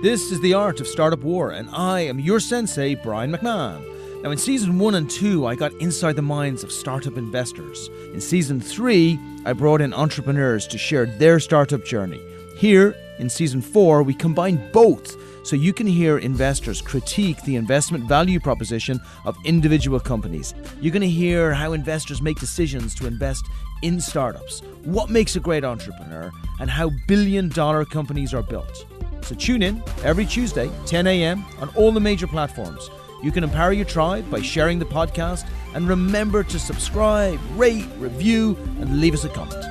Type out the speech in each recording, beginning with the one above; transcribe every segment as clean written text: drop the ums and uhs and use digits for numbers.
This is The Art of Startup War, and I am your sensei, Brian McMahon. Now, in Season 1 and 2, I got inside the minds of startup investors. In Season 3, I brought in entrepreneurs to share their startup journey. Here, in Season 4, we combine both, so you can hear investors critique the investment value proposition of individual companies. You're going to hear how investors make decisions to invest in startups, what makes a great entrepreneur, and how billion-dollar companies are built. So tune in every Tuesday, 10 a.m. on all the major platforms. You can empower your tribe by sharing the podcast, and remember to subscribe, rate, review, and leave us a comment.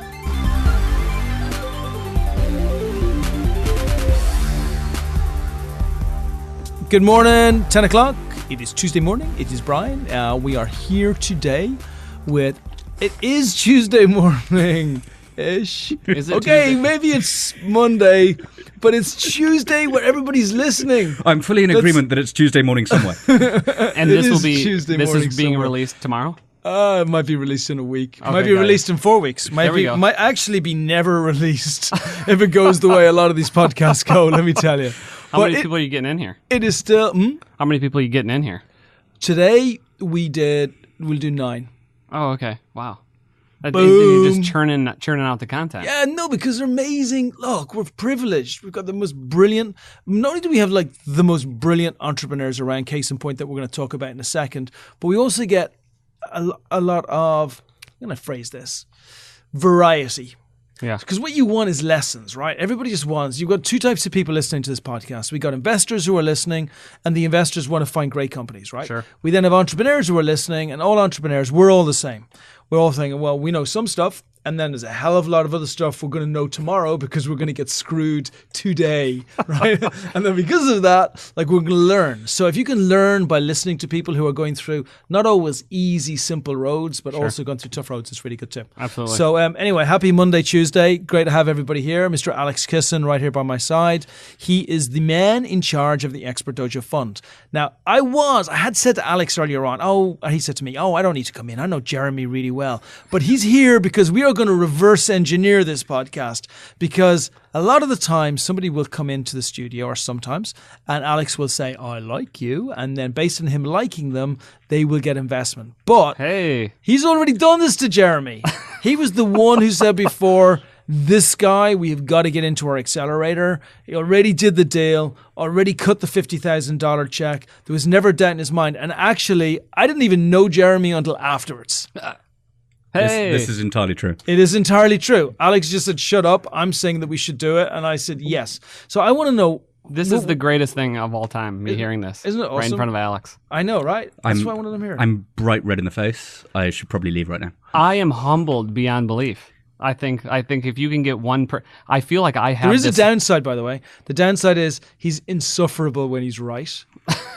Good morning, 10 o'clock. It is Tuesday morning. It is Brian. We are here today with... It is Tuesday morning-ish. Is it okay, Tuesday? Maybe it's Monday, but it's Tuesday where everybody's listening. I'm fully in agreement that it's Tuesday morning somewhere. And this will be Tuesday this morning is being somewhere. released tomorrow. It might be released in a week. Okay, Might be got released in 4 weeks. There we go. Might actually be never released if it goes the way a lot of these podcasts go, let me tell you. How But many people are you getting in here? It is still... How many people are you getting in here? Today, we'll do 9. Oh, okay. Wow. Boom. You're just churning out the content. Yeah, no, because they're amazing. Look, we're privileged. We've got the most brilliant... Not only do we have like the most brilliant entrepreneurs around, case in point that we're going to talk about in a second, but we also get a lot of... I'm going to phrase this. Variety. Yeah. Because what you want is lessons, right? Everybody just wants... You've got 2 types of people listening to this podcast. We got investors who are listening, and the investors want to find great companies, right? Sure. We then have entrepreneurs who are listening, and all entrepreneurs, we're all the same. We're all thinking, well, we know some stuff, and then there's a hell of a lot of other stuff we're going to know tomorrow because we're going to get screwed today, right? And then because of that, like, we're going to learn. So if you can learn by listening to people who are going through not always easy, simple roads, but also going through tough roads, it's really good too. Absolutely. So anyway, happy Monday, Tuesday. Great to have everybody here. Mr. Alex Kisson right here by my side. He is the man in charge of the Expert Dojo Fund. Now, I had said to Alex earlier on, he said to me, I don't need to come in. I know Jeremy really well. But he's here because we are going to reverse engineer this podcast, because a lot of the time somebody will come into the studio, or sometimes, and Alex will say, I like you, and then based on him liking them, they will get investment. But Hey. he's already done this to Jeremy. He was the one who said before, this guy, we have got to get into our accelerator. He already did the deal, already cut the $50,000 check. There was never doubt in his mind. And actually, I didn't even know Jeremy until afterwards. Hey. This is entirely true. It is entirely true. Alex just said, shut up. I'm saying that we should do it. And I said, yes. So I want to know. This is the greatest thing of all time, me hearing this. Isn't it Right in awesome? front of Alex. I know, right? That's why I wanted him here. I'm bright red in the face. I should probably leave right now. I am humbled beyond belief. I think if you can get one I feel like I have There is this... a downside, by the way. The downside is he's insufferable when he's right.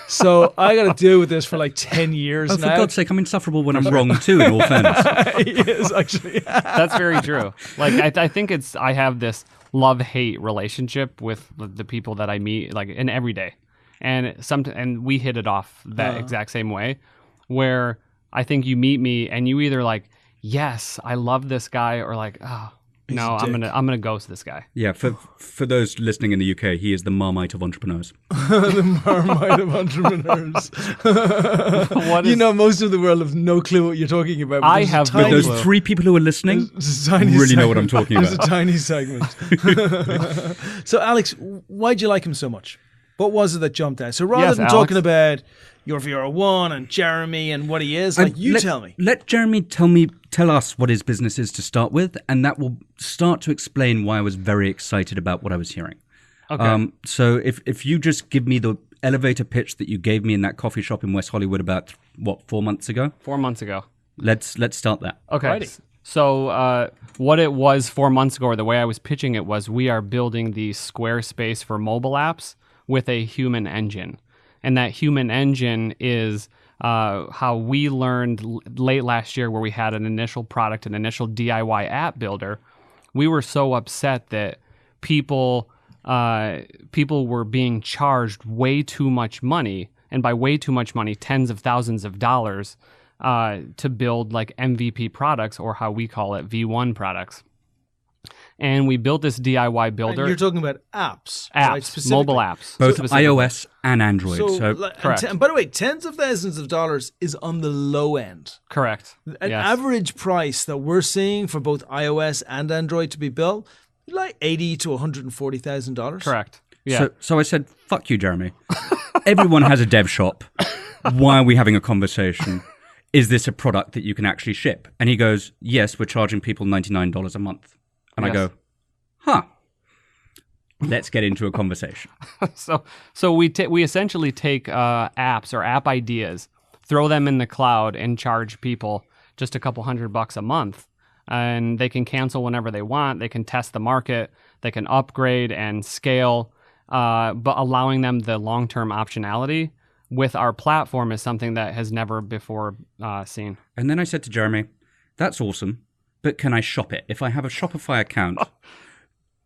So I got to deal with this for like 10 years Oh, now. for God's sake, I'm insufferable when I'm wrong too, in all fairness. He is, actually. That's very true. Like I think I have this love-hate relationship with the people that I meet, like, in every day, and we hit it off that exact same way, where I think you meet me and you either like, yes, I love this guy, or like, oh no, I'm gonna ghost this guy. Yeah, for those listening in the UK, he is the Marmite of entrepreneurs. The Marmite of entrepreneurs. Most of the world have no clue what you're talking about. But I there's a have tiny- no Those clue. 3 people who are listening there's a tiny really know what segment. I'm talking There's about. a tiny segment. So, Alex, why'd you like him so much? What was it that jumped out? So rather Yes, than Alex. talking about your VR1 and Jeremy and what he is, tell me. Let Jeremy tell us what his business is to start with, and that will start to explain why I was very excited about what I was hearing. Okay. So if you just give me the elevator pitch that you gave me in that coffee shop in West Hollywood about, 4 months ago? 4 months ago. Let's start that. Okay. Alrighty. So what it was 4 months ago, or the way I was pitching it, was we are building the Squarespace for mobile apps with a human engine. And that human engine is how we learned late last year, where we had an initial product, an initial DIY app builder. We were so upset that people were being charged way too much money, and by way too much money, tens of thousands of dollars, to build like MVP products, or how we call it, V1 products. And we built this DIY builder. And you're talking about apps. Apps, right, specifically. mobile apps. Both specifically. iOS and Android. Correct. And by the way, tens of thousands of dollars is on the low end. Correct. An Yes. average price that we're seeing for both iOS and Android to be built, like $80,000 to $140,000. Correct. Yeah. So I said, fuck you, Jeremy. Everyone has a dev shop. Why are we having a conversation? Is this a product that you can actually ship? And he goes, yes, we're charging people $99 a month. And I Yes. go, huh. Let's get into a conversation. So we essentially take apps or app ideas, throw them in the cloud, and charge people just a couple $100 a month, and they can cancel whenever they want. They can test the market. They can upgrade and scale, but allowing them the long-term optionality with our platform is something that has never before seen. And then I said to Jeremy, that's awesome, but can I shop it? If I have a Shopify account,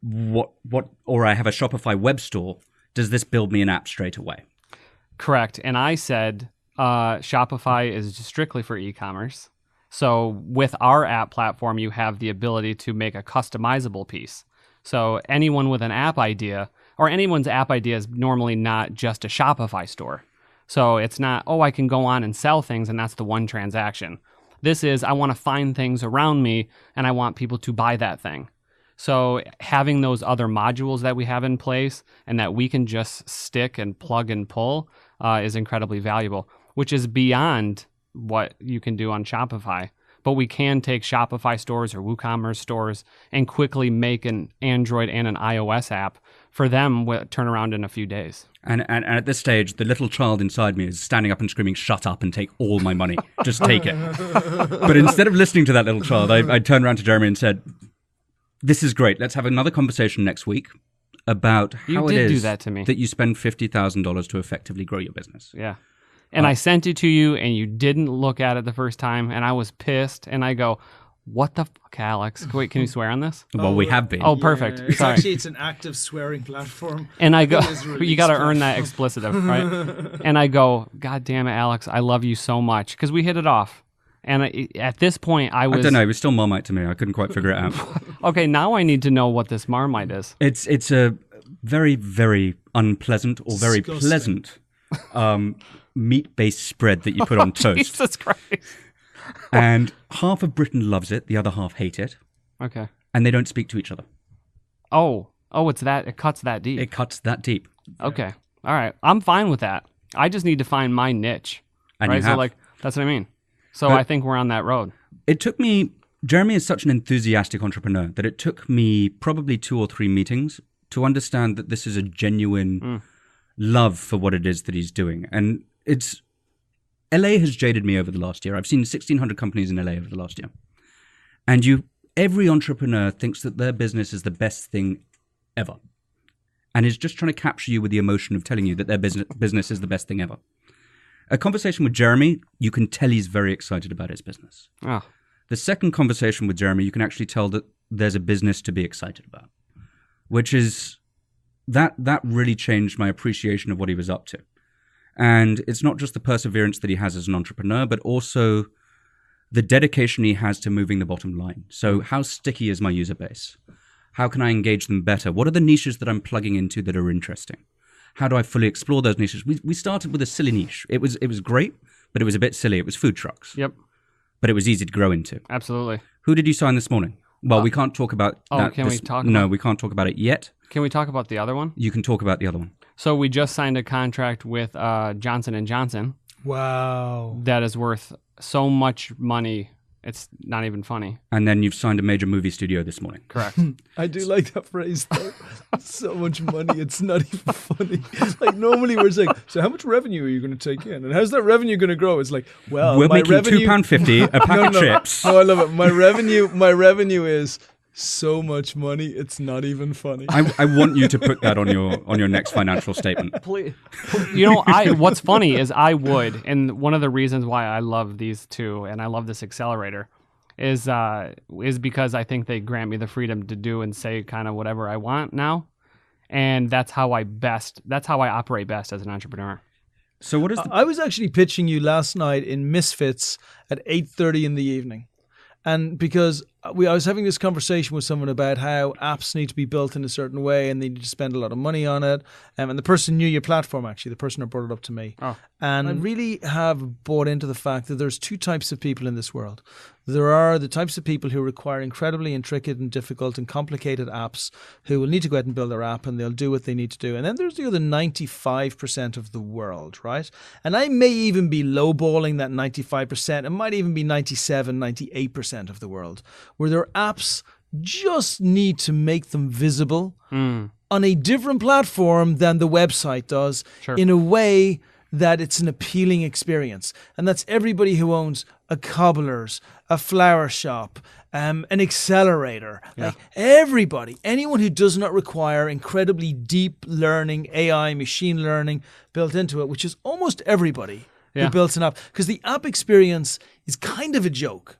or I have a Shopify web store, does this build me an app straight away? Correct. And I said Shopify is strictly for e-commerce. So with our app platform, you have the ability to make a customizable piece. So anyone with an app idea, or anyone's app idea, is normally not just a Shopify store. So it's not, I can go on and sell things and that's the one transaction. This is, I want to find things around me and I want people to buy that thing. So having those other modules that we have in place and that we can just stick and plug and pull is incredibly valuable, which is beyond what you can do on Shopify. But we can take Shopify stores or WooCommerce stores and quickly make an Android and an iOS app for them, turn around in a few days. And at this stage, the little child inside me is standing up and screaming, shut up and take all my money. Just take it. But instead of listening to that little child, I turned around to Jeremy and said, this is great. Let's have another conversation next week about how it is do that to me. that you spend $50,000 to effectively grow your business. Yeah. And I sent it to you and you didn't look at it the first time and I was pissed and I go, what the fuck, Alex? Wait, can you swear on this? Well, we have been. Oh, perfect. It's Sorry. Actually, it's an active swearing platform. And I go, really you got to earn that explicitive, right? And I go, God damn it, Alex, I love you so much. Because we hit it off. And at this point, I don't know. It was still Marmite to me. I couldn't quite figure it out. Okay, now I need to know what this Marmite is. It's a very, very unpleasant or very Disgusting. pleasant meat-based spread that you put on toast. Jesus Christ. And half of Britain loves it. The other half hate it. Okay. And they don't speak to each other. Oh, it's that. It cuts that deep. It cuts that deep. Okay. All right. I'm fine with that. I just need to find my niche. And right? you have. So that's what I mean. So But I think we're on that road. It took me... Jeremy is such an enthusiastic entrepreneur that it took me probably 2 or 3 meetings to understand that this is a genuine love for what it is that he's doing. And it's... LA has jaded me over the last year. I've seen 1,600 companies in LA over the last year. And every entrepreneur thinks that their business is the best thing ever. And is just trying to capture you with the emotion of telling you that their business is the best thing ever. A conversation with Jeremy, you can tell he's very excited about his business. Oh, The second conversation with Jeremy, you can actually tell that there's a business to be excited about. Which is, that really changed my appreciation of what he was up to. And it's not just the perseverance that he has as an entrepreneur, but also the dedication he has to moving the bottom line. So how sticky is my user base? How can I engage them better? What are the niches that I'm plugging into that are interesting? How do I fully explore those niches? We started with a silly niche. It was great, but it was a bit silly. It was food trucks. yep. But it was easy to grow into. Absolutely. Who did you sign this morning? Well, we can't talk about that. Can we talk No, about- we can't talk about it yet. Can we talk about the other one? You can talk about the other one. So we just signed a contract with Johnson & Johnson Wow. that is worth so much money. It's not even funny. And then you've signed a major movie studio this morning. Correct. I do like that phrase, though. So much money, it's not even funny. Like, normally we're saying, so how much revenue are you going to take in? And how's that revenue going to grow? It's like, well, We're my making revenue... £2.50 a pack of chips. No, I love it. My revenue is so much money, it's not even funny. I want you to put that on your next financial statement. Please. What's funny is I would, and one of the reasons why I love these two and I love this accelerator is because I think they grant me the freedom to do and say kind of whatever I want now. And that's how I operate best as an entrepreneur. So what is I was actually pitching you last night in Misfits at 8:30 in the evening. And because I was having this conversation with someone about how apps need to be built in a certain way and they need to spend a lot of money on it. And the person knew your platform, actually, the person who brought it up to me. Oh. And I really have bought into the fact that there's two types of people in this world. There are the types of people who require incredibly intricate and difficult and complicated apps who will need to go out and build their app and they'll do what they need to do. And then there's the other 95% of the world, right? And I may even be lowballing that 95%. It might even be 97, 98% of the world where their apps just need to make them visible on a different platform than the website does in a way that it's an appealing experience. And that's everybody who owns a cobbler's, a flower shop, an accelerator. Like everybody, anyone who does not require incredibly deep learning, AI, machine learning built into it, which is almost everybody who builds an app. Because the app experience is kind of a joke.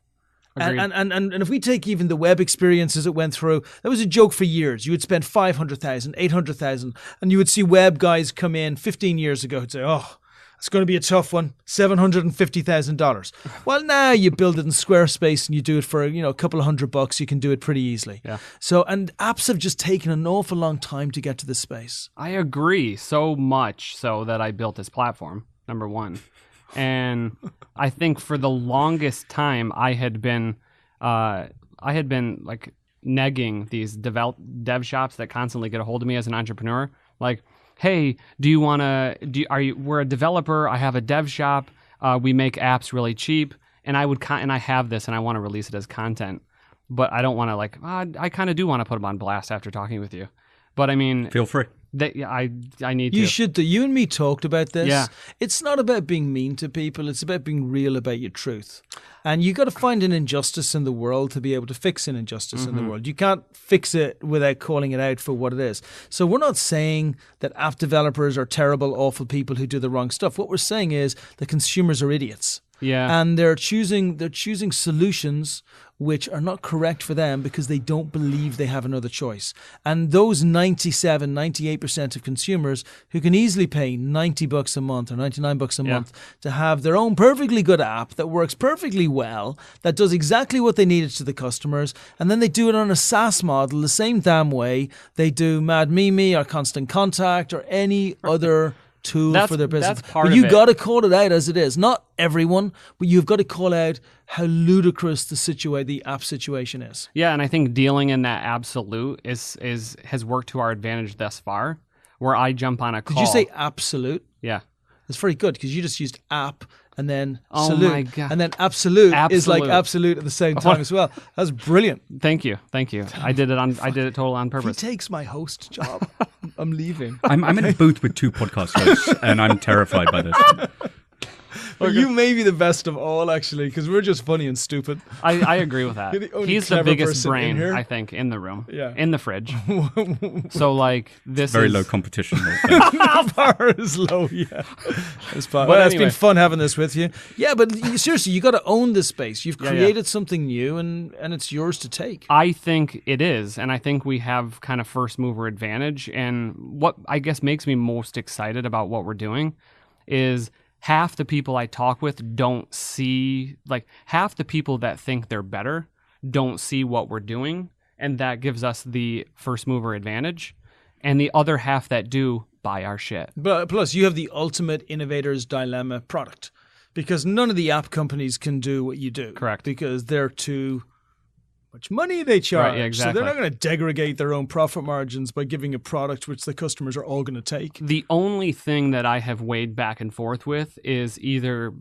And if we take even the web experience as it went through, that was a joke for years. You would spend 500,000, 800,000, and you would see web guys come in 15 years ago and say, oh, it's going to be a tough one, $750,000. Well, now you build it in Squarespace and you do it for, a couple of $100. You can do it pretty easily. Yeah. So, and apps have just taken an awful long time to get to this space. I agree, so much so that I built this platform, number one. And I think for the longest time, I had been like negging these dev shops that constantly get a hold of me as an entrepreneur. Like, hey, we're a developer. I have a dev shop. We make apps really cheap, and I have this, and I want to release it as content, but I don't want to I kind of do want to put them on blast after talking with you, but I mean, feel free. I need to. You should do. You and me talked about this. Yeah. It's not about being mean to people. It's about being real about your truth. And you got to find an injustice in the world to be able to fix an injustice in the world. You can't fix it without calling it out for what it is. So we're not saying that app developers are terrible, awful people who do the wrong stuff. What we're saying is that consumers are idiots. Yeah. And they're choosing solutions which are not correct for them because they don't believe they have another choice. And those 97, 98% of consumers who can easily pay $90 a month or $99 a month to have their own perfectly good app that works perfectly well, that does exactly what they needed to the customers, and then they do it on a SaaS model the same damn way they do Mad Mimi or Constant Contact or any other tool for their business. But you got to call it out as it is. Not everyone, but you've got to call out how ludicrous the app situation is. Yeah, and I think dealing in that absolute has worked to our advantage thus far. Where I jump on a call. Did you say absolute? Yeah, that's very good because you just used app and then oh salute, my God. and then absolute is like absolute at the same time as well. That's brilliant. Thank you. I did it totally on purpose. He takes my host job. I'm leaving. I'm in a booth with two podcast hosts, and I'm terrified by this. But you may be the best of all, actually, because we're just funny and stupid. I agree with that. He's the biggest brain, I think, in the room. Yeah. In the fridge. So, this very is... low competition. Bar is low, yeah. It's been fun having this with you. Yeah, but seriously, you got to own this space. You've created something new, and it's yours to take. I think it is, and I think we have kind of first mover advantage. And what I guess makes me most excited about what we're doing is... half the people I talk with don't see, half the people that think they're better don't see what we're doing, and that gives us the first mover advantage. And the other half that do buy our shit. But plus, you have the ultimate innovator's dilemma product, because none of the app companies can do what you do. Correct. Because they're too much money they charge. Right, exactly. So they're not going to degrade their own profit margins by giving a product which the customers are all going to take. The only thing that I have weighed back and forth with is either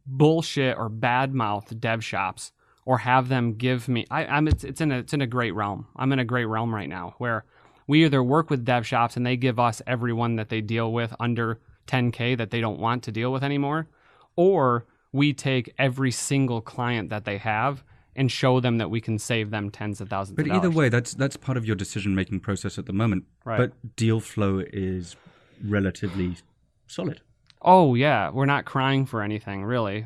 bullshit or badmouth dev shops, or have them give me. It's in a great realm. I'm in a great realm right now where we either work with dev shops and they give us everyone that they deal with under 10K that they don't want to deal with anymore, or we take every single client that they have and show them that we can save them tens of thousands of dollars. But either way, that's part of your decision-making process at the moment. Right. But deal flow is relatively solid. Oh, yeah. We're not crying for anything, really.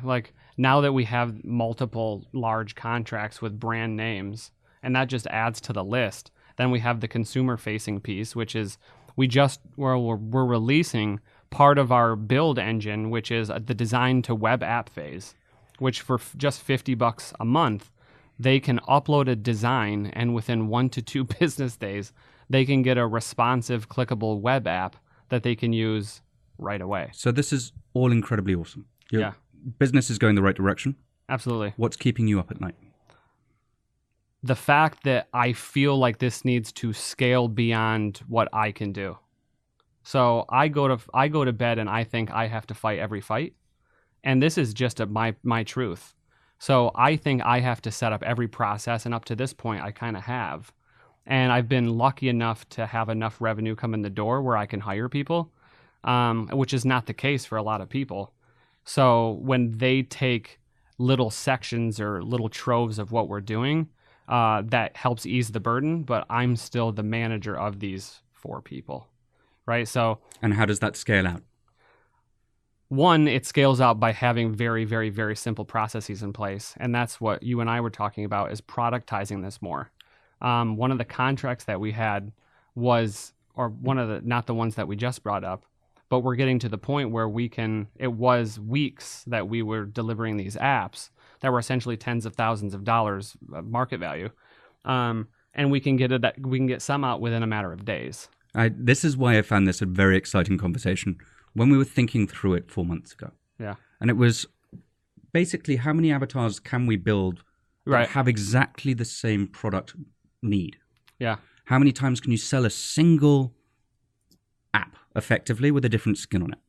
Now that we have multiple large contracts with brand names, and that just adds to the list, then we have the consumer-facing piece, which is we're releasing part of our build engine, which is the design to web app phase, which for just $50 a month they can upload a design, and within 1 to 2 business days, they can get a responsive, clickable web app that they can use right away. So this is all incredibly awesome. Your Yeah. business is going the right direction. Absolutely. What's keeping you up at night? The fact that I feel like this needs to scale beyond what I can do. So I go to bed and I think I have to fight every fight, and this is just my truth. So I think I have to set up every process, and up to this point I kind of have, and I've been lucky enough to have enough revenue come in the door where I can hire people, which is not the case for a lot of people. So when they take little sections or little troves of what we're doing, that helps ease the burden, but I'm still the manager of these 4 people, right? So, And how does that scale out? one, it scales out by having very, very, very simple processes in place, and that's what you and I were talking about, is productizing this more. One of the contracts that we had was, or one of the, not the ones that we just brought up, but we're getting to the point where it was weeks that we were delivering these apps that were essentially tens of thousands of dollars market value, and we can get some out within a matter of days. This is why I found this a very exciting conversation when we were thinking through it 4 months ago. Yeah, And it was basically, how many avatars can we build that right. have exactly the same product need? Yeah, How many times can you sell a single app effectively with a different skin on it?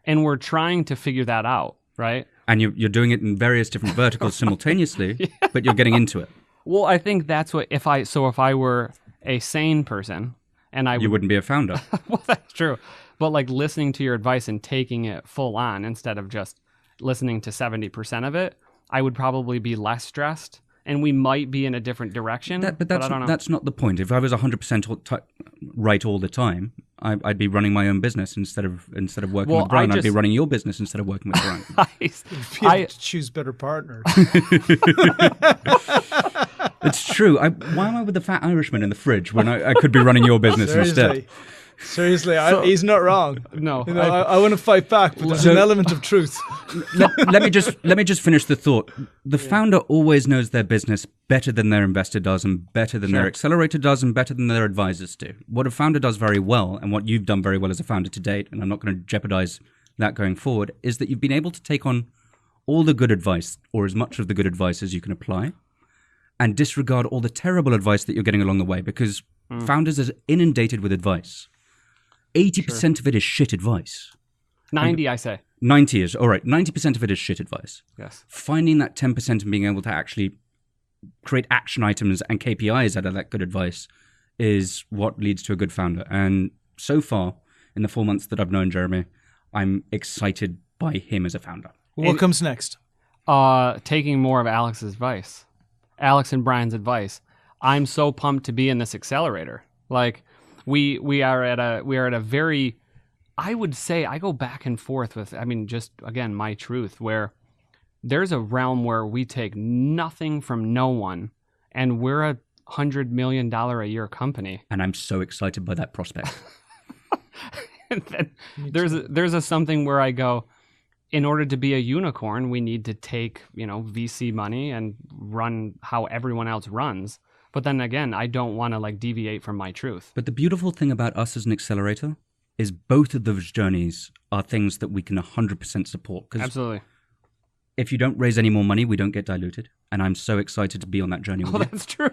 and we're trying to figure that out, right? And you're doing it in various different verticals simultaneously, but you're getting into it. Well, I think that's what, if I were a sane person, and I You wouldn't be a founder. well, that's true. But like listening to your advice and taking it full on instead of just listening to 70% of it, I would probably be less stressed, and we might be in a different direction. But I don't know. that's not the point. If I was 100% right all the time, I'd be running my own business instead of working Well, with Brian. I I'd be just- running your business instead of working with Brian. You have to choose better partners. It's true. Why am I with the fat Irishman in the fridge when I could be running your business instead? Seriously, he's not wrong. No, You know, I want to fight back, but there's an element of truth. let me just finish the thought. The founder always knows their business better than their investor does, and better than their accelerator does, and better than their advisors do. What a founder does very well, and what you've done very well as a founder to date, and I'm not going to jeopardize that going forward, is that you've been able to take on all the good advice, or as much of the good advice as you can apply, and disregard all the terrible advice that you're getting along the way, because founders are inundated with advice. 80% of it is shit advice. 90, I say. 90 is, all right, 90% of it is shit advice. Yes. Finding that 10% and being able to actually create action items and KPIs out of that good advice is what leads to a good founder. And so far, in the 4 months that I've known Jeremy, I'm excited by him as a founder. What comes next? Taking more of Alex's advice. Alex and Brian's advice. I'm so pumped to be in this accelerator. Like, we are at a very, I would say, I go back and forth with, I mean, just again, my truth, where there's a realm where we take nothing from no one, and we're a $100 million a year company. And I'm so excited by that prospect. And then there's a something where I go, in order to be a unicorn, we need to take, VC money and run how everyone else runs. But then again, I don't want to like deviate from my truth. But the beautiful thing about us as an accelerator is both of those journeys are things that we can 100% support. 'Cause Absolutely. if you don't raise any more money, we don't get diluted. And I'm so excited to be on that journey with Oh, you. that's true.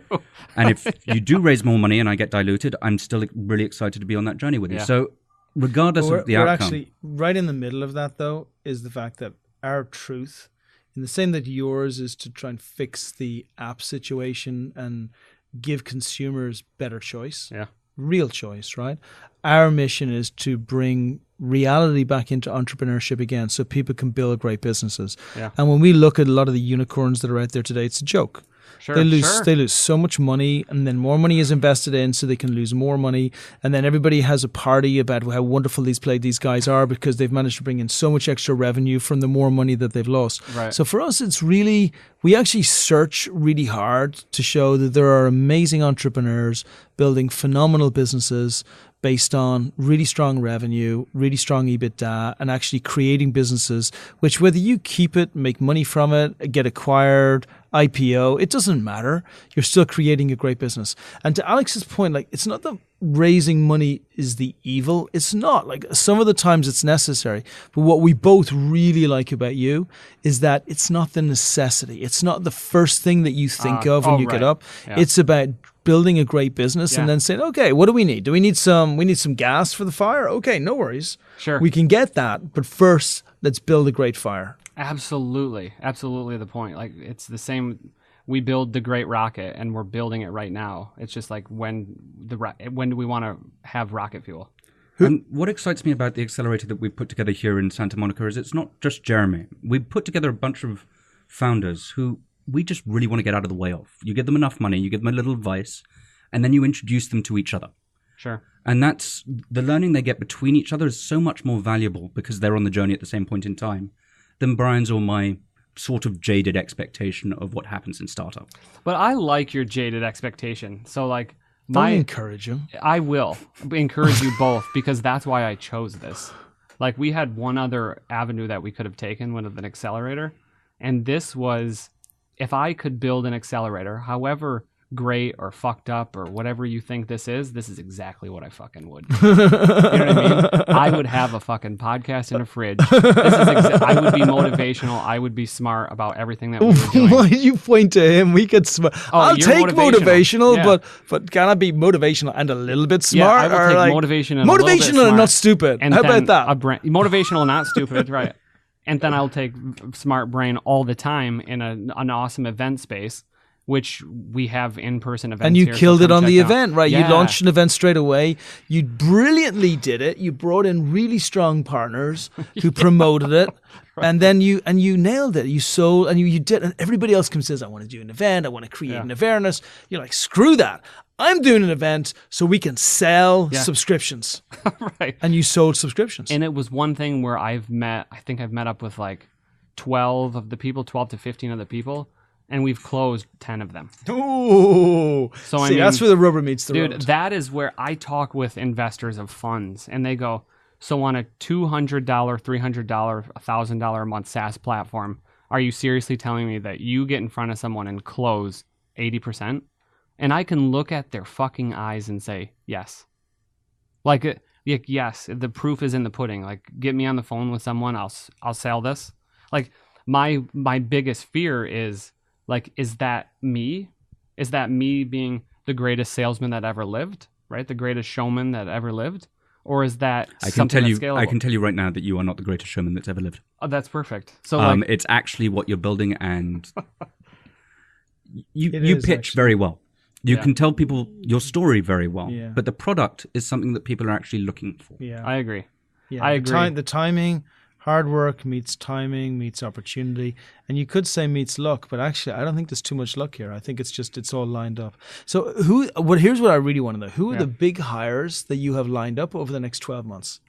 And if you do raise more money and I get diluted, I'm still really excited to be on that journey with you. Yeah. So regardless of the We're outcome. actually right in the middle of that, though, is the fact that our truth, in the same that yours is to try and fix the app situation and give consumers better choice, Yeah. real choice, right? Our mission is to bring reality back into entrepreneurship again so people can build great businesses. Yeah. And when we look at a lot of the unicorns that are out there today, it's a joke. Sure. They lose so much money, and then more money is invested in, so they can lose more money, and then everybody has a party about how wonderful these guys are because they've managed to bring in so much extra revenue from the more money that they've lost. Right. So for us, it's really, we actually search really hard to show that there are amazing entrepreneurs building phenomenal businesses, based on really strong revenue, really strong EBITDA, and actually creating businesses which, whether you keep it, make money from it, get acquired, IPO, it doesn't matter. You're still creating a great business. And to Alex's point, like, it's not that raising money is the evil. It's not. Like, some of the times it's necessary. But what we both really like about you is that it's not the necessity. It's not the first thing that you think of when you get up. Yeah. It's about building a great business and then saying, okay, what do we need? We need some gas for the fire? Okay, no worries. Sure. We can get that. But first, let's build a great fire. Absolutely the point. Like, it's the same. We build the great rocket, and we're building it right now. It's just like, when do we want to have rocket fuel? And what excites me about the accelerator that we've put together here in Santa Monica is it's not just Jeremy. We put together a bunch of founders who we just really want to get out of the way of. You give them enough money, you give them a little advice, and then you introduce them to each other. Sure. And that's the learning they get between each other is so much more valuable because they're on the journey at the same point in time than Brian's or my sort of jaded expectation of what happens in startup. But I like your jaded expectation. So, like, Don't encourage him. I will encourage you both, because that's why I chose this. Like, we had one other avenue that we could have taken with an accelerator, and this was, if I could build an accelerator, however great or fucked up or whatever you think this is exactly what I fucking would. You know what I mean? I would have a fucking podcast in a fridge. I would be motivational. I would be smart about everything that we were doing. Why did you point to him? We could. I'll you're take motivational, Yeah. but can I be motivational and a little bit smart? Yeah, I will take motivation and a little bit motivational smart, and not stupid. and How then about that? Motivational and not stupid, right? And then I'll take smart brain all the time in an awesome event space, which we have in-person events. And you here, so killed it come on the check out. event, right? Yeah. You launched an event straight away. You brilliantly did it. You brought in really strong partners who promoted it. And then you nailed it. You sold and you did, and everybody else comes and says, I want to do an event. I want to create an awareness. You're like, screw that. I'm doing an event so we can sell subscriptions. Right. And you sold subscriptions. And it was one thing where I think I've met up with like 12 to 15 of the people, and we've closed 10 of them. Ooh. So I See, mean, that's where the rubber meets the dude, road. that is where I talk with investors of funds, and they go, so on a $200, $300, $1,000 a month SaaS platform, are you seriously telling me that you get in front of someone and close 80%? And I can look at their fucking eyes and say, yes. Like, yes, the proof is in the pudding. Like, get me on the phone with someone, I'll sell this. Like, my biggest fear is, like, is that me? Is that me being the greatest salesman that ever lived, right? The greatest showman that ever lived? Or is that something that's scalable? I can tell you right now that you are not the greatest showman that's ever lived. Oh, that's perfect. So, it's actually what you're building, and you is, pitch actually. very well. You can tell people your story very well, Yeah. but the product is something that people are actually looking for. Yeah. I agree. Yeah, I agree. The timing, hard work meets timing, meets opportunity. And you could say meets luck, but actually, I don't think there's too much luck here. I think it's all lined up. So here's what I really want to know. Who are the big hires that you have lined up over the next 12 months?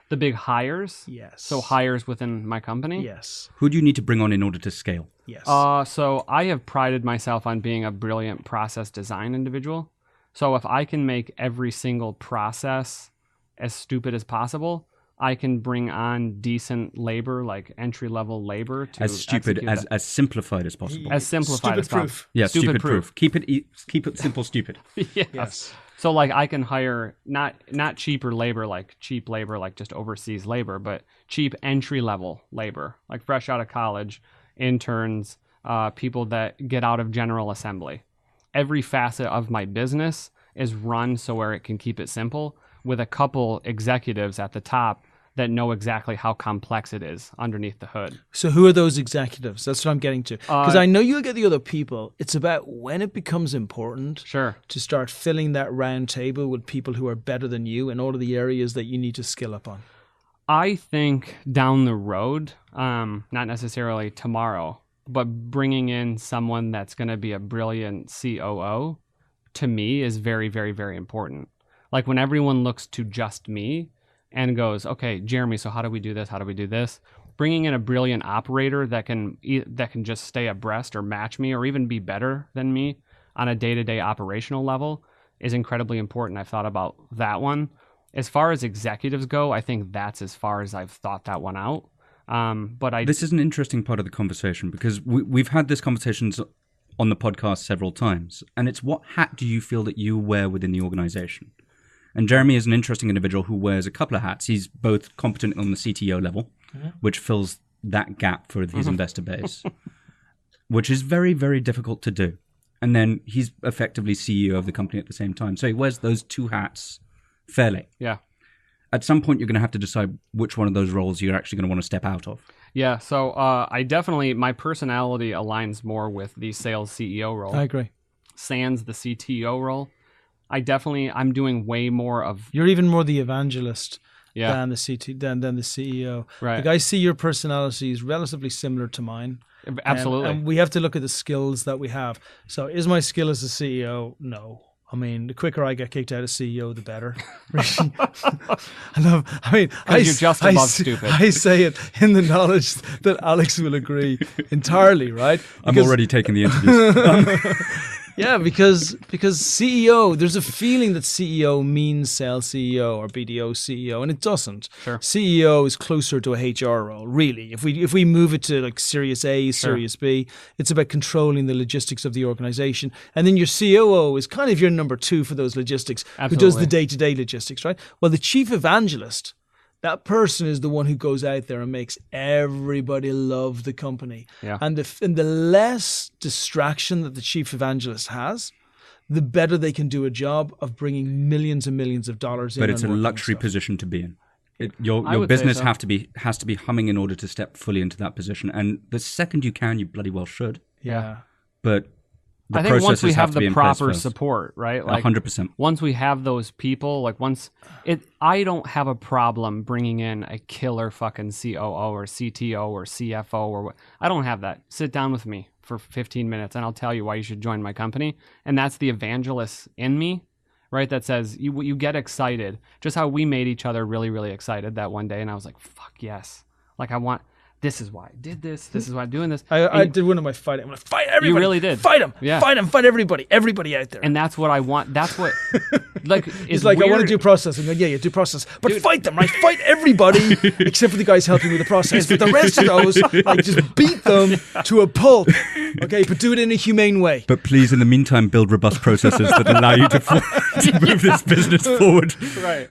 The big hires? Yes. So hires within my company? Yes. Who do you need to bring on in order to scale? Yes. So I have prided myself on being a brilliant process design individual. So if I can make every single process as stupid as possible, I can bring on decent labor, like entry-level labor, to As stupid, execute that. as simplified as possible. As simplified as Stupid possible. proof. Yeah, stupid proof. Keep it simple, stupid. Yes. So like I can hire not cheaper labor, like cheap labor, like just overseas labor, but cheap entry-level labor, like fresh out of college, interns, people that get out of General Assembly. Every facet of my business is run so where it can keep it simple, with a couple executives at the top that know exactly how complex it is underneath the hood. So who are those executives? That's what I'm getting to. Because I know you'll get the other people. It's about when it becomes important Sure. to start filling that round table with people who are better than you in all of the areas that you need to skill up on. I think down the road, not necessarily tomorrow, but bringing in someone that's going to be a brilliant COO, to me, is very, very, very important. Like when everyone looks to just me and goes, okay, Jeremy, so how do we do this? How do we do this? Bringing in a brilliant operator that can just stay abreast or match me or even be better than me on a day-to-day operational level is incredibly important. I've thought about that one. as far as executives go, I think that's as far as I've thought that one out. But this is an interesting part of the conversation because we've had this conversations on the podcast several times, and it's what hat do you feel that you wear within the organization? And Jeremy is an interesting individual who wears a couple of hats. He's both competent on the CTO level, which fills that gap for his investor base, which is very, very difficult to do. And then he's effectively CEO of the company at the same time. So he wears those two hats fairly. Yeah. At some point, you're going to have to decide which one of those roles you're actually going to want to step out of. Yeah, so my personality aligns more with the sales CEO role. I agree. Sans the CTO role. I'm doing way more of... You're even more the evangelist than the than the CEO. Right. Like I see your personality is relatively similar to mine. Absolutely. And we have to look at the skills that we have. So is my skill as a CEO? No. I mean, the quicker I get kicked out of CEO, the better. You're just above stupid. I say it in the knowledge that Alex will agree entirely, right? I'm already taking the interviews. Yeah, because CEO, there's a feeling that CEO means sales CEO or BDO CEO, and it doesn't. Sure. CEO is closer to a HR role, really. If we move it to like Series A, Series B, it's about controlling the logistics of the organization. And then your COO is kind of your number two for those logistics, who does the day-to-day logistics, right? Well, the chief evangelist, that person is the one who goes out there and makes everybody love the company. Yeah. And the less distraction that the chief evangelist has, the better they can do a job of bringing millions and millions of dollars in. But it's a luxury position to be in. Your business has to be humming in order to step fully into that position. And the second you can, you bloody well should. Yeah. But I think once we have the proper support, right? Like 100%. Once we have those people, like I don't have a problem bringing in a killer fucking COO or CTO or CFO or what. I don't have that. Sit down with me for 15 minutes and I'll tell you why you should join my company. And that's the evangelist in me, right? That says you get excited. Just how we made each other really, really excited that one day. And I was like, fuck yes. Like this is why I did this. This is why I'm doing this. I did one of my fighting. I'm going to fight everybody. You really did. Fight them. Yeah. Fight them. Fight everybody. Everybody out there. And that's what I want. That's what, like, it's like, weird. I want to do process. And yeah, do process. But fight them, right? Fight everybody except for the guys helping with the process. But the rest of those, like, just beat them to a pulp. Okay, but do it in a humane way. But please, in the meantime, build robust processes that allow you to move this business forward. Right.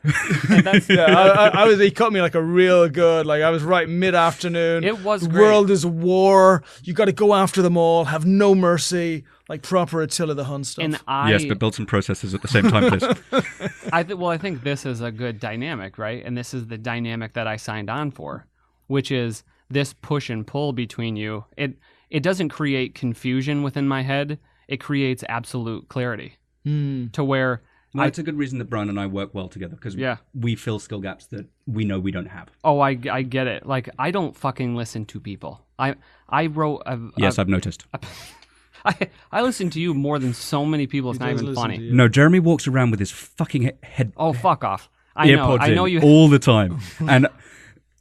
And that's, he cut me like a real good, like I was right mid-afternoon. It was the great. World is a war. You got to go after them all. Have no mercy. Like proper Attila the Hun stuff. Yes, but build some processes at the same time, please. I think this is a good dynamic, right? And this is the dynamic that I signed on for, which is this push and pull between you. It doesn't create confusion within my head. It creates absolute clarity to where... Well, it's a good reason that Brian and I work well together because we fill skill gaps that we know we don't have. Oh, I get it. Like, I don't fucking listen to people. I wrote... Yes, I've noticed. I listen to you more than so many people. It's not even funny. No, Jeremy walks around with his fucking head... Oh, fuck off. I know you... all the time. And...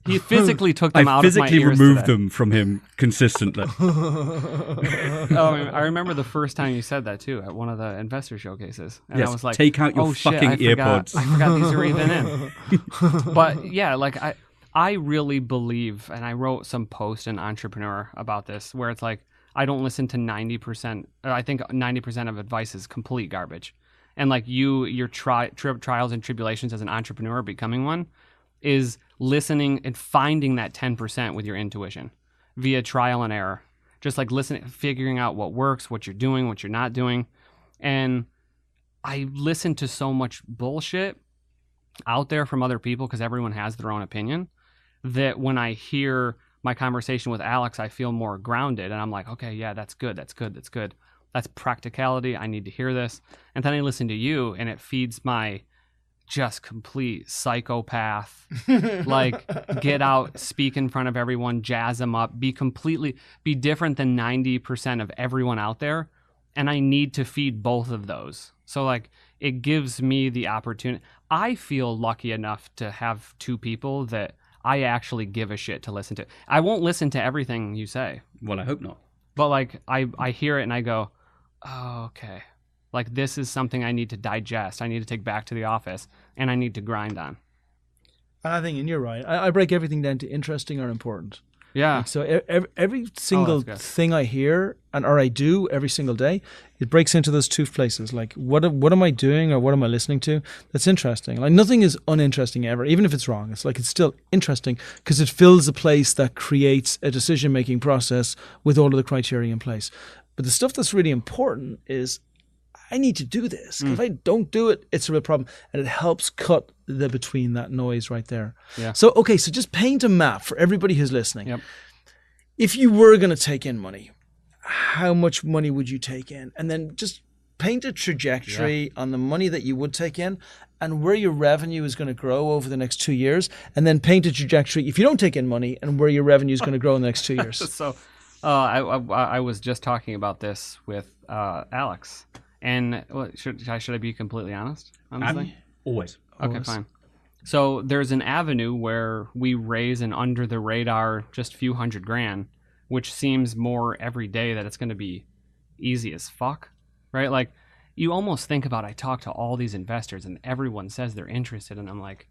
He physically took them out of my ears. I physically removed them from him consistently. I remember the first time you said that too at one of the investor showcases, and yes, I was like, "Take out your fucking earpods." I forgot these are even in. But yeah, like I really believe, and I wrote some post in Entrepreneur about this, where it's like I don't listen to 90%. I think 90% of advice is complete garbage, and like your trials and tribulations as an entrepreneur, becoming one, is listening and finding that 10% with your intuition via trial and error. Just like listening, figuring out what works, what you're doing, what you're not doing. And I listen to so much bullshit out there from other people because everyone has their own opinion, that when I hear my conversation with Alex, I feel more grounded. And I'm like, okay, yeah, that's good. That's practicality. I need to hear this. And then I listen to you and it feeds my just complete psychopath, like get out, speak in front of everyone, jazz them up, be different than 90% of everyone out there. And I need to feed both of those. So like it gives me the opportunity. I feel lucky enough to have two people that I actually give a shit to listen to. I won't listen to everything you say. Well, I hope not. But like I hear it and I go, oh, okay. Like, this is something I need to digest. I need to take back to the office, and I need to grind on. And I think, and you're right, I break everything down to interesting or important. Yeah. Like, so every single thing I hear or I do every single day, it breaks into those two places. Like, what am I doing or what am I listening to? That's interesting. Like, nothing is uninteresting ever, even if it's wrong. It's like, it's still interesting because it fills a place that creates a decision-making process with all of the criteria in place. But the stuff that's really important is, I need to do this. If I don't do it, it's a real problem. And it helps cut the between that noise right there. Yeah. So, okay, so just paint a map for everybody who's listening. Yep. If you were going to take in money, how much money would you take in? And then just paint a trajectory on the money that you would take in and where your revenue is going to grow over the next 2 years. And then paint a trajectory if you don't take in money and where your revenue is going to grow in the next 2 years. So I was just talking about this with Alex. And should I be completely honest on this thing? Always. Okay, fine. So there's an avenue where we raise an under the radar just few $100,000, which seems more every day that it's going to be easy as fuck, right? Like, you almost think about, I talk to all these investors and everyone says they're interested, and I'm like,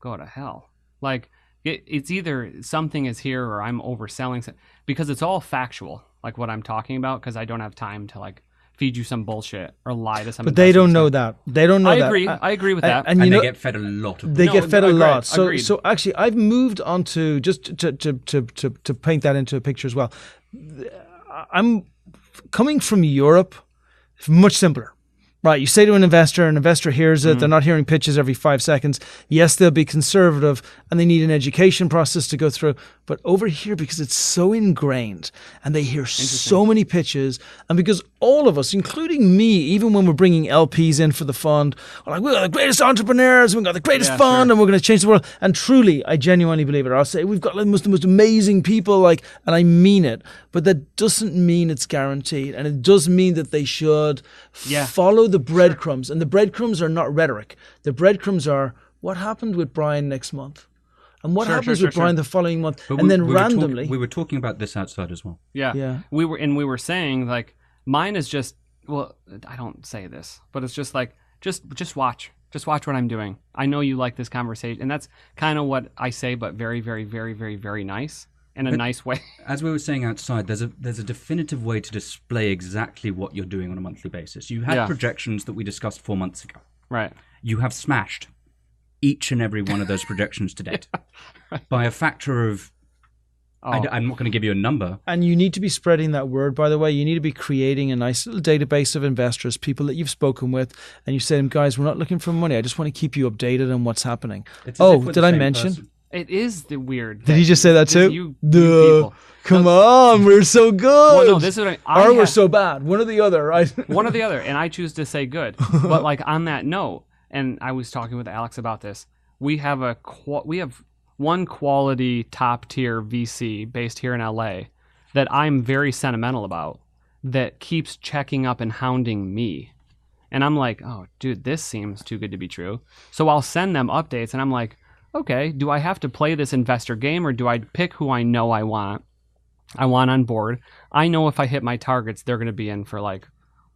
go to hell. Like, it's either something is here or I'm overselling, because it's all factual, like what I'm talking about, because I don't have time to like feed you some bullshit or lie to some. But they don't know that. They don't know that. I agree with that. And they get fed a lot of. They get fed a lot. Agreed. So actually, I've moved on to just to paint that into a picture as well. I'm coming from Europe. Much simpler. Right, you say to an investor hears it, they're not hearing pitches every 5 seconds. Yes, they'll be conservative and they need an education process to go through. But over here, because it's so ingrained and they hear so many pitches, and because all of us, including me, even when we're bringing LPs in for the fund, are like, we've got the greatest entrepreneurs, we've got the greatest fund, and we're going to change the world. And truly, I genuinely believe it. I'll say, we've got the most amazing people, like, and I mean it. But that doesn't mean it's guaranteed. And it does mean that they should follow the breadcrumbs. And the breadcrumbs are not rhetoric. The breadcrumbs are, what happened with Brian next month? And what happens with Brian the following month? But and then randomly... we were talking about this outside as well. Yeah. We were saying, like, mine is just, well, I don't say this, but it's just like, just watch. Just watch what I'm doing. I know you like this conversation. And that's kind of what I say, but very, very, very, very, very nice. In a nice way. As we were saying outside, there's a definitive way to display exactly what you're doing on a monthly basis. You had projections that we discussed 4 months ago. Right. You have smashed each and every one of those projections to date by a factor of, I'm not going to give you a number. And you need to be spreading that word, by the way. You need to be creating a nice little database of investors, people that you've spoken with, and you say to them, guys, we're not looking for money. I just want to keep you updated on what's happening. Did I mention? Person. It is the weird. Did he just say that too? You people. Come on, we're so good. Well, no, this is what we're so bad. One or the other, right? One or the other, and I choose to say good. But like on that note, and I was talking with Alex about this. We have one quality top tier VC based here in LA that I'm very sentimental about, that keeps checking up and hounding me. And I'm like, oh, dude, this seems too good to be true. So I'll send them updates, and I'm like, okay, do I have to play this investor game, or do I pick who I know I want on board? I know if I hit my targets, they're going to be in for like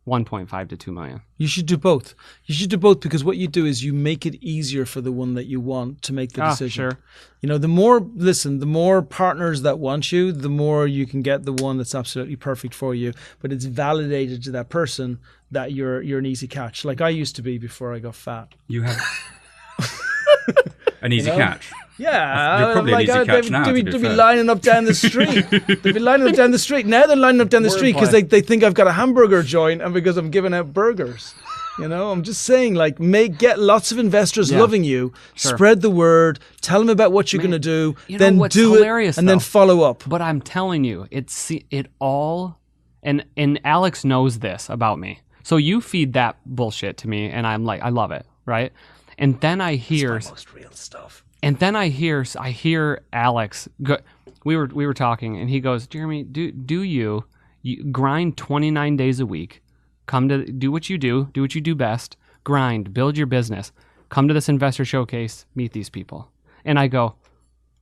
1.5 to 2 million. You should do both. You should do both, because what you do is you make it easier for the one that you want to make the decision. Sure. You know, the more partners that want you, the more you can get the one that's absolutely perfect for you. But it's validated to that person that you're an easy catch, like I used to be before I got fat. You have an easy catch. Yeah, you're probably an easy catch now. They'd be lining up down the street. They'd be lining up down the street. Now they're lining up down the street because they think I've got a hamburger joint and because I'm giving out burgers. You know, I'm just saying, like, get lots of investors loving you. Sure. Spread the word. Tell them about what you're going to do. Then do it, and then follow up. But I'm telling you, it all, and Alex knows this about me. So you feed that bullshit to me, and I'm like, I love it, right? And then I hear it's my most real stuff. And then I hear Alex go, we were talking, and he goes, Jeremy, do you grind 29 days a week, come to do what you do best, grind, build your business, come to this investor showcase, meet these people. And I go,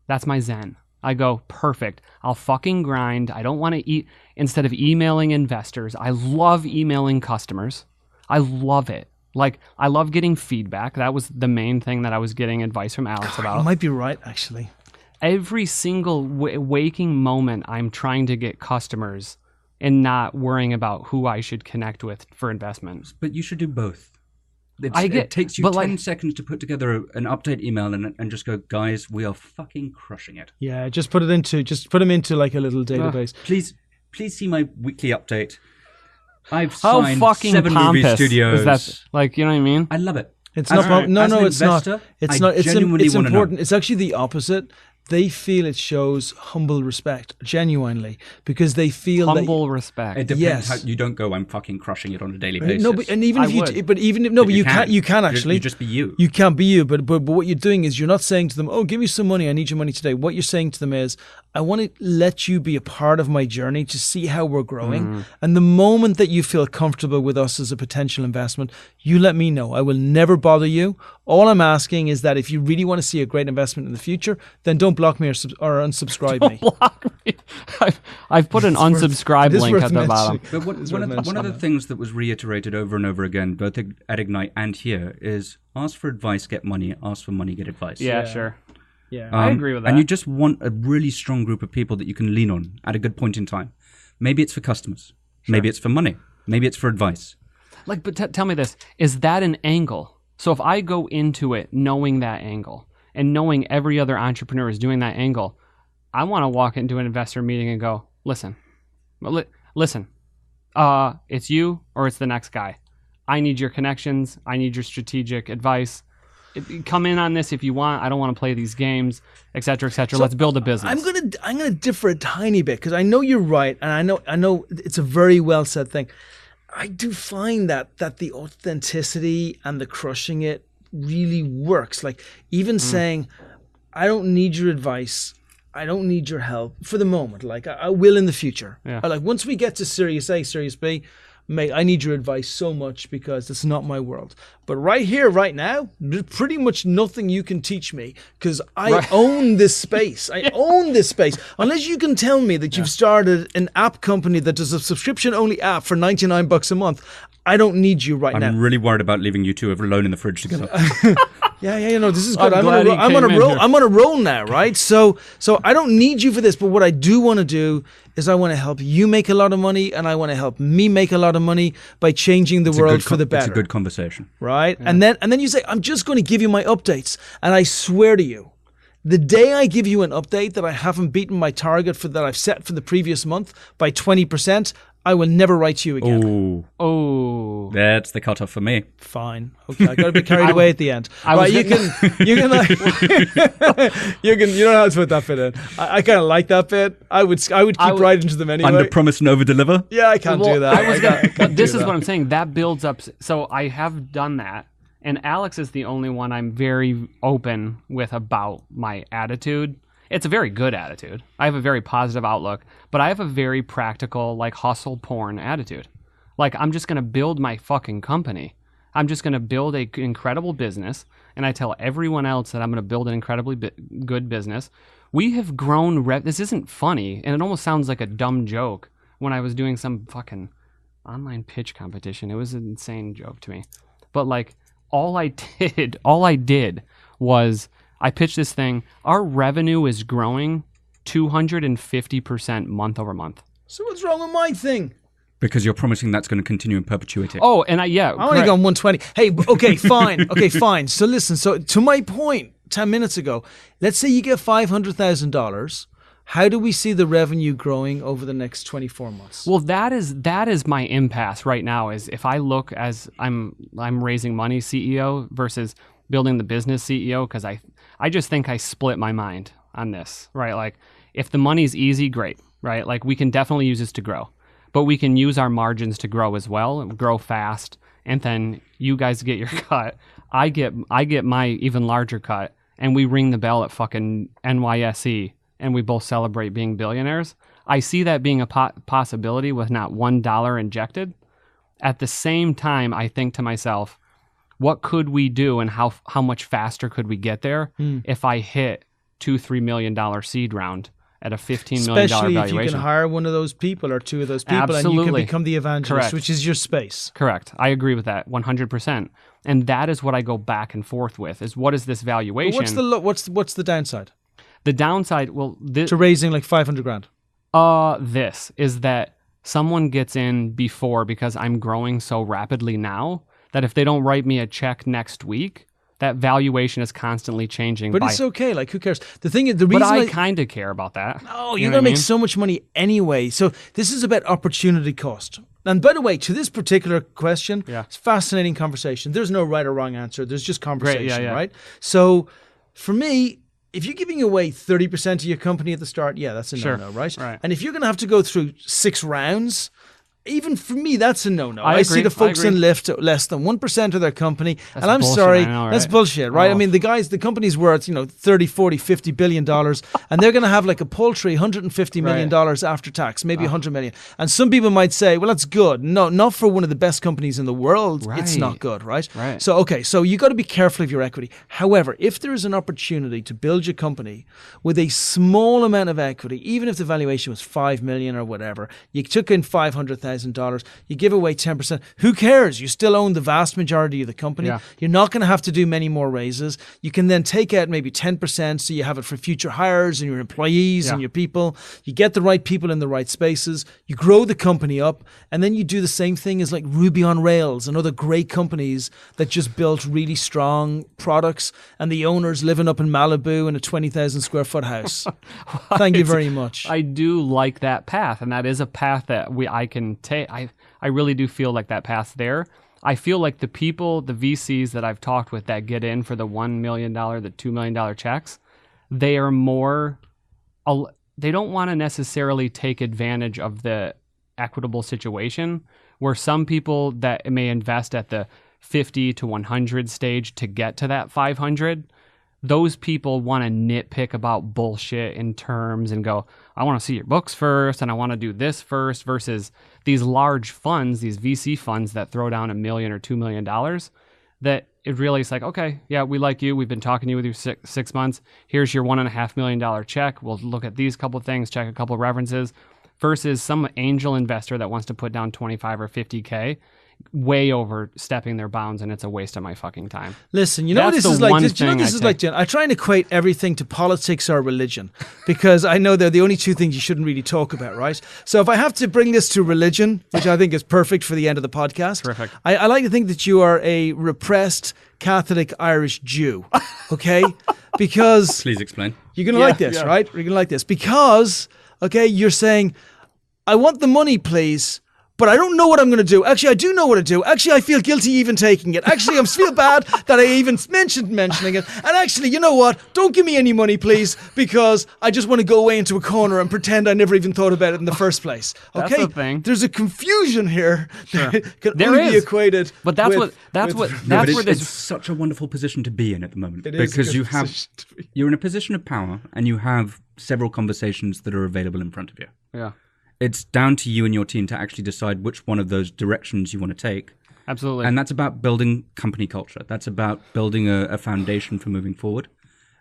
that's my zen. I go, perfect. I'll fucking grind. I don't want to eat, instead of emailing investors, I love emailing customers. I love it. Like, I love getting feedback. That was the main thing that I was getting advice from Alex about. You might be right, actually. Every single waking moment, I'm trying to get customers and not worrying about who I should connect with for investments. But you should do both. It takes you 10 seconds to put together an update email and just go, guys, we are fucking crushing it. Yeah, just put them into like a little database. Please see my weekly update. I've How signed fucking 7 movie pompous studios. is that? Like, you know what I mean? I love it. It's As not. an It's investor, not. It's I not. It's genuinely wanna know. important. It's actually the opposite. They feel it shows humble respect, genuinely, because they feel Humble respect. It depends Yes. how you don't go. I'm fucking crushing it on a daily basis. No, but, and even I if you, would. but even if, no, but you can. You can You- actually. you just be you. You can't be you. But what you're doing is you're not saying to them, "Oh, give me some money. I need your money today." What you're saying to them is, "I want to let you be a part of my journey to see how we're growing." And the moment that you feel comfortable with us as a potential investment, you let me know. I will never bother you. All I'm asking is that if you really want to see a great investment in the future, then don't block me or unsubscribe me. Block me. I've put an unsubscribe it is link worth at the bottom. mentioning. But one of the things that was reiterated over and over again, both at Ignite and here, is ask for advice, get money. Ask for money, get advice. Yeah, sure. Yeah. I agree with that. And you just want a really strong group of people that you can lean on at a good point in time. Maybe it's for customers. Maybe it's for money. Maybe it's for advice. Like, but tell me this: is that an angle? So if I go into it knowing that angle and knowing every other entrepreneur is doing that angle, I want to walk into an investor meeting and go, listen, it's you or it's the next guy. I need your connections. I need your strategic advice. Come in on this if you want. I don't want to play these games, et cetera, et cetera. Let's build a business. I'm gonna differ a tiny bit because I know you're right, and I know it's a very well said thing. I do find that the authenticity and the crushing it really works. Like even saying, I don't need your advice. I don't need your help for the moment. Like I will in the future. Yeah. Like once we get to Series A, Series B, mate, I need your advice so much because it's not my world. But right here, right now, there's pretty much nothing you can teach me because I own this space. I own this space. Unless you can tell me that you've started an app company that does a subscription-only app for $99 a month, I don't need you right now. I'm really worried about leaving you two alone in the fridge together. Yeah, no, this is good. I'm I'm glad on a he came roll. in here. I'm on a roll now, right? So I don't need you for this, but what I do want to do is I want to help you make a lot of money, and I want to help me make a lot of money by changing the world for the better. It's a good conversation. Right? Yeah. And then you say, I'm just going to give you my updates. And I swear to you, the day I give you an update that I haven't beaten my target that I've set for the previous month by 20%, I will never write to you again. Oh, That's the cutoff for me. Fine. Okay, I got to be carried away at the end. You don't know how to put that bit in. I kind of like that bit. I would keep right into them anyway. Under promise and over deliver. Yeah, I can't do that. This is what I'm saying. That builds up. So I have done that. And Alex is the only one I'm very open with about my attitude. It's a very good attitude. I have a very positive outlook, but I have a very practical, like hustle porn attitude. Like, I'm just going to build my fucking company. I'm just going to build an incredible business. And I tell everyone else that I'm going to build an incredibly good business. We have grown. This isn't funny. And it almost sounds like a dumb joke when I was doing some fucking online pitch competition. It was an insane joke to me. But like, all I did was I pitched this thing. Our revenue is growing 250% month over month. So what's wrong with my thing? Because you're promising that's going to continue in perpetuity. Oh, and I only gone 120. Hey, okay, fine. Okay, fine. So listen, so to my point 10 minutes ago, let's say you get $500,000. How do we see the revenue growing over the next 24 months? Well, that is my impasse right now. Is if I look as I'm raising money CEO versus building the business CEO, because I just think I split my mind on this, right? Like, if the money's easy, great, right? Like, we can definitely use this to grow, but we can use our margins to grow as well, and grow fast, and then you guys get your cut. I get my even larger cut, and we ring the bell at fucking NYSE. And we both celebrate being billionaires. I see that being a possibility with not $1 injected. At the same time, I think to myself, what could we do and how much faster could we get there if I hit $2-3 million seed round at a $15 million Especially if valuation. you can hire one of those people or two of those people, and you Absolutely. can become the evangelist, Correct. which is your space. Correct. I agree with that 100%. And that is what I go back and forth with, is what is this valuation? But what's the downside The downside, to raising like 500 grand? this is that someone gets in before, because I'm growing so rapidly now, that if they don't write me a check next week, that valuation is constantly changing. But it's okay. Like, who cares? The thing is, the But reason I kind of care about that. oh, You you're know going what to I make mean? so much money anyway. So this is about opportunity cost. And by the way, to this particular question, Yeah. it's a fascinating conversation. There's no right or wrong answer. There's just conversation, yeah. right? So for me, if you're giving away 30% of your company at the start, yeah, that's a Sure. no-no, right? Right. And if you're going to have to go through 6 rounds, even for me, that's a no-no. I I see agree, the folks I agree. in Lyft at less than 1% of their company. And I'm bullshit, sorry, I know, that's right? bullshit, right? I Oh. mean, the company's worth, 30, 40, 50 billion dollars, and they're going to have like a paltry $150 million after tax, maybe 100 million. And some people might say, well, that's good. No, not for one of the best companies in the world. It's Right. not good, right? Right. So, okay, so you got to be careful of your equity. However, if there is an opportunity to build your company with a small amount of equity, even if the valuation was 5 million or whatever, you took in $500,000, you give away 10%. Who cares? You still own the vast majority of the company. Yeah. You're not going to have to do many more raises. You can then take out maybe 10%, so you have it for future hires and your employees and Yeah. your people. You get the right people in the right spaces. You grow the company up, and then you do the same thing as like Ruby on Rails and other great companies that just built really strong products, and the owners living up in Malibu in a 20,000 square foot house. Thank you very much. I do like that path, and that is a path that I can take. I really do feel like that path's there. I feel like the people, the VCs that I've talked with that get in for the $1 million, the $2 million checks, they are more, they don't want to necessarily take advantage of the equitable situation, where some people that may invest at the 50 to 100 stage to get to that 500, those people want to nitpick about bullshit in terms and go, I want to see your books first and I want to do this first, versus these large funds, these VC funds that throw down $1 million or $2 million, that it really is like, okay, yeah, we like you. We've been talking to you with you six months. Here's your $1.5 million check. We'll look at these couple things, check a couple of references, versus some angel investor that wants to put down 25 or 50K, way overstepping their bounds, and it's a waste of my fucking time. Listen, you know what That's this is the like? one You know what thing this I is like, take. Jen? I try and equate everything to politics or religion, because I know they're the only two things you shouldn't really talk about, right? So if I have to bring this to religion, which I think is perfect for the end of the podcast, Terrific. I like to think that you are a repressed Catholic Irish Jew, okay? Because Please explain. you're going to like this, right? You're going to like this because, okay, you're saying, I want the money, please, but I don't know what I'm going to do. Actually, I do know what to do. Actually, I feel guilty even taking it. Actually, I feel bad that I even mentioning it. And actually, you know what? Don't give me any money, please, because I just want to go away into a corner and pretend I never even thought about it in the first place. Okay? That's the thing. There's a confusion here that can There only be is. equated. But that's with- that's No, but where it's this such a wonderful position to be in at the moment, It is a because good you have position to be. you're in a position of power and you have several conversations that are available in front of you. yeah, It's down to you and your team to actually decide which one of those directions you want to take. absolutely. And that's about building company culture. That's about building a foundation for moving forward.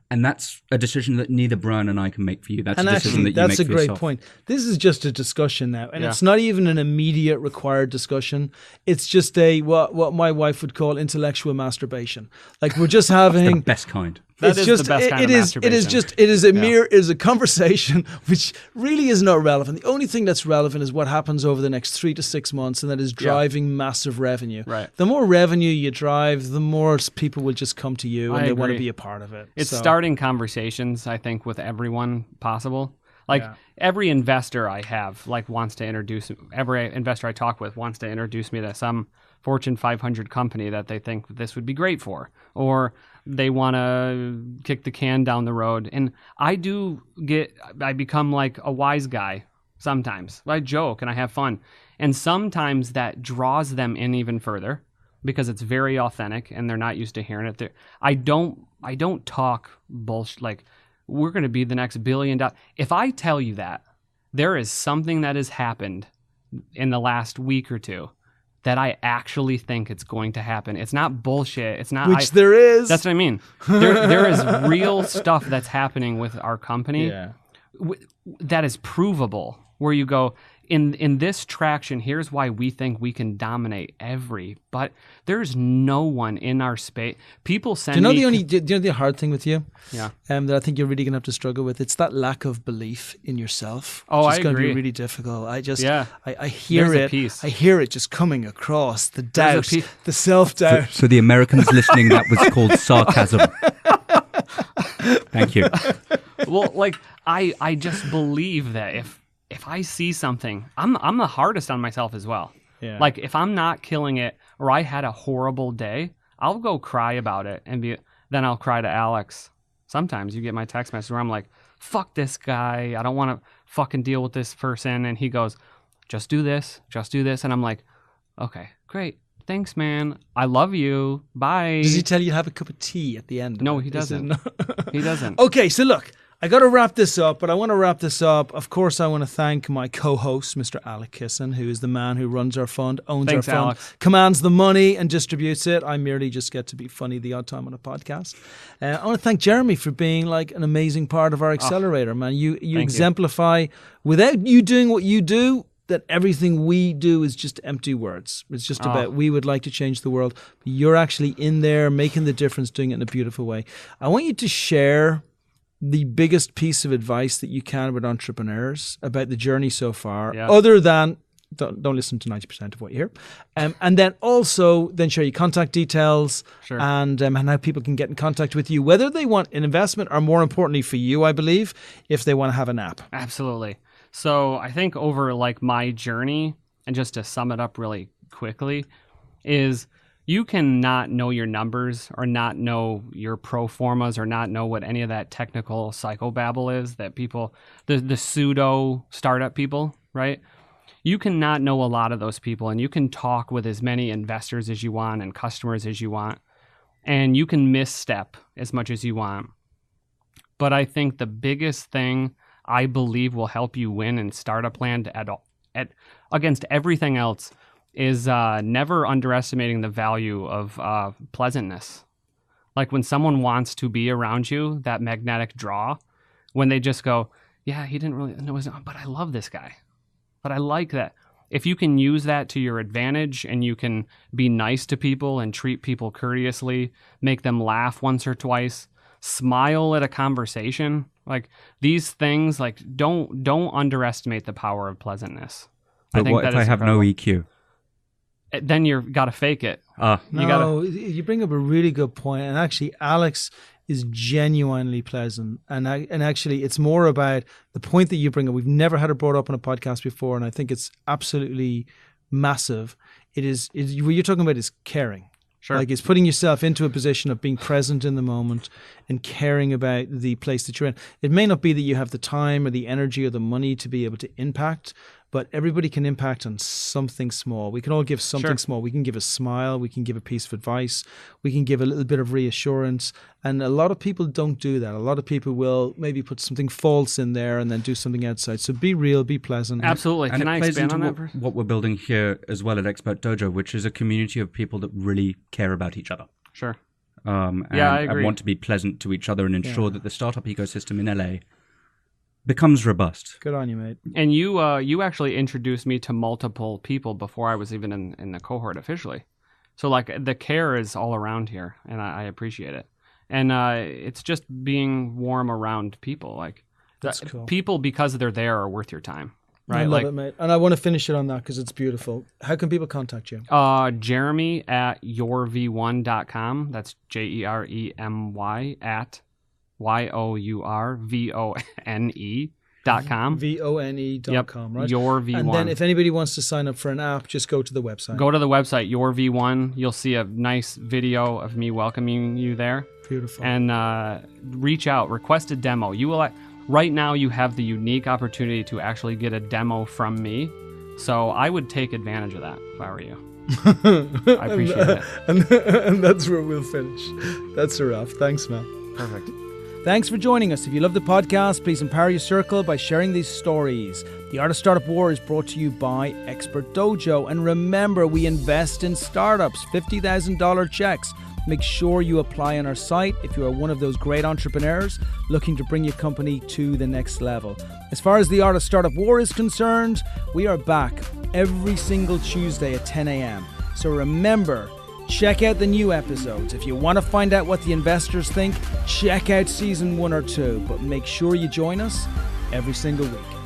And that's a decision that neither Brian and I can make for you. That's And a decision actually, that you that's make a for great yourself. point. This is just a discussion now, and Yeah. it's not even an immediate required discussion. It's just a what my wife would call intellectual masturbation. Like we're just The having. best kind. That It's is just the best kind it of is it is masturbation. just it is a mere it is a conversation which really is not relevant. The only thing that's relevant is what happens over the next 3 to 6 months, and that is driving massive revenue. Right. The more revenue you drive, the more people will just come to you and I they want to agree. be a part of it. It's So- starting conversations, I think, with everyone possible. Like Yeah. every investor I have, like wants to introduce. Every investor I talk with wants to introduce me to some Fortune 500 company that they think this would be great for, or they want to kick the can down the road. And I become like a wise guy sometimes. I joke and I have fun, and sometimes that draws them in even further, because it's very authentic and they're not used to hearing it. I don't talk bullshit like we're going to be the next $1 billion. If I tell you that there is something that has happened in the last week or two that I actually think it's going to happen, it's not bullshit. It's not which there is. That's what I mean. There is real stuff that's happening with our company. Yeah. that is provable, where you go, in this traction, here's why we think we can dominate but there's no one in our space. People send do you know the hard thing with you? Yeah. That I think you're really going to have to struggle with? It's that lack of belief in yourself. Oh, it's I going to agree. be really difficult. I hear There's a it. piece. I hear it just coming across, the doubt, piece. the self-doubt. For the Americans listening, that was called sarcasm. Thank you. Well, like I just believe that if I see something, I'm the hardest on myself as well. Yeah. Like if I'm not killing it or I had a horrible day, I'll go cry about it then I'll cry to Alex. Sometimes you get my text message where I'm like, fuck this guy. I don't want to fucking deal with this person. And he goes, just do this. And I'm like, okay, great. Thanks, man. I love you. Bye. Does he tell you to have a cup of tea at the end? No, he doesn't. He doesn't. Okay, so look, I got to wrap this up, but I want to wrap this up. Of course, I want to thank my co-host, Mr. Alec Kisson, who is the man who runs our fund, owns Thanks, our fund, Alex. commands the money and distributes it. I merely just get to be funny the odd time on a podcast. I want to thank Jeremy for being like an amazing part of our accelerator, man. You exemplify, without you doing what you do, that everything we do is just empty words. It's just about we would like to change the world. But you're actually in there making the difference, doing it in a beautiful way. I want you to share the biggest piece of advice that you can with entrepreneurs about the journey so far, other than don't listen to 90% of what you hear, and then also then share your contact details and how people can get in contact with you, whether they want an investment or, more importantly for you, I believe, if they want to have an app. Absolutely. So I think over like my journey, and just to sum it up really quickly, is you can not know your numbers or not know your pro formas or not know what any of that technical psychobabble is that people, the pseudo startup people, right? You can not know a lot of those people, and you can talk with as many investors as you want and customers as you want, and you can misstep as much as you want. But I think the biggest thing I believe will help you win in startup land against everything else is never underestimating the value of pleasantness. Like when someone wants to be around you, that magnetic draw, when they just go, yeah, he didn't really know, but I love this guy. But I like that. If you can use that to your advantage and you can be nice to people and treat people courteously, make them laugh once or twice, smile at a conversation, like these things, like don't underestimate the power of pleasantness. But what if I have no EQ? Then you've got to fake it. You bring up a really good point, and actually Alex is genuinely pleasant, and actually it's more about the point that you bring up. We've never had it brought up on a podcast before, and I think it's absolutely massive. What you're talking about is caring. Sure. Like it's putting yourself into a position of being present in the moment and caring about the place that you're in. It may not be that you have the time or the energy or the money to be able to impact, but everybody can impact on something small. We can all give something small. We can give a smile. We can give a piece of advice. We can give a little bit of reassurance. And a lot of people don't do that. A lot of people will maybe put something false in there and then do something outside. So be real, be pleasant. Absolutely. And can I expand on that? What we're building here as well at Expert Dojo, which is a community of people that really care about each other. Sure. I agree. And want to be pleasant to each other and ensure that the startup ecosystem in LA becomes robust. Good on you, mate. And you actually introduced me to multiple people before I was even in the cohort officially. So like the care is all around here, and I appreciate it. And it's just being warm around people. Like that's cool. People, because they're there, are worth your time. Right? I love it, mate. And I want to finish it on that because it's beautiful. How can people contact you? Jeremy at yourv1.com. That's Jeremy at yourvone.com. VONE.com, right? Your V1. And then if anybody wants to sign up for an app, just go to the website. Go to the website, Your V1. You'll see a nice video of me welcoming you there. Beautiful. And reach out, request a demo. You will. Right now, you have the unique opportunity to actually get a demo from me. So I would take advantage of that if I were you. I appreciate it. And that's where we'll finish. That's a wrap. Thanks, man. Perfect. Thanks for joining us. If you love the podcast, please empower your circle by sharing these stories. The Art of Startup War is brought to you by Expert Dojo. And remember, we invest in startups, $50,000 checks. make sure you apply on our site if you are one of those great entrepreneurs looking to bring your company to the next level. As far as the Art of Startup War is concerned, we are back every single Tuesday at 10 a.m. So remember, check out the new episodes. If you want to find out what the investors think, check out season 1 or 2, but make sure you join us every single week.